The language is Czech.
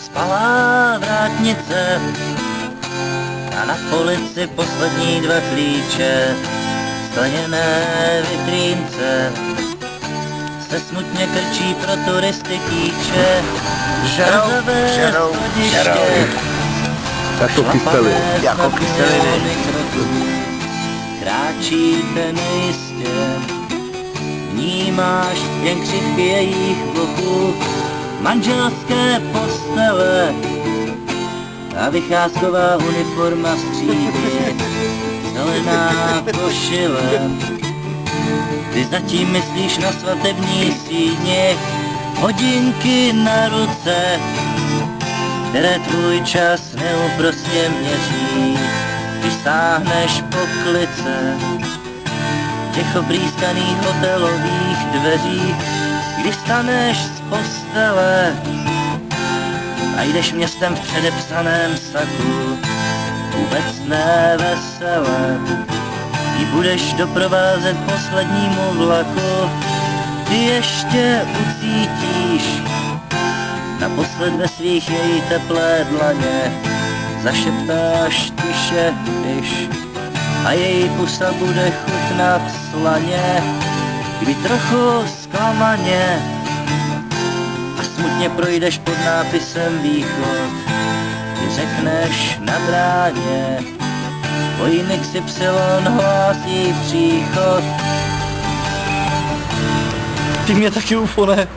Spalá vrátnice a na polici poslední 2 klíče. Skleněné vitrínce se smutně krčí pro turisty kýče. Žerou. Jako kysely. Jako kysely. Kráčíte nejistě, vnímáš jen křivky jejich boku, manželské postele a vycházková uniforma z třídy, zelená košile. Ty zatím myslíš na svatební síni, hodinky na ruce, které tvůj čas neúprosně měří, když stáhneš poklice těch oblízkaných hotelových dveří, když staneš z postele a jdeš městem v předepsaném saku, vůbec nevesele, jí budeš doprovázet poslednímu vlaku, ty ještě ucítíš naposled ve svých její teplé dlaně, zašeptáš tiše, když a její pusa bude chutnat slaně, kdy trochu zklamaně a smutně projdeš pod nápisem východ, ty řekneš na bráně, vojín XY hlásí příchod. Ty mě taky, UFO, ne?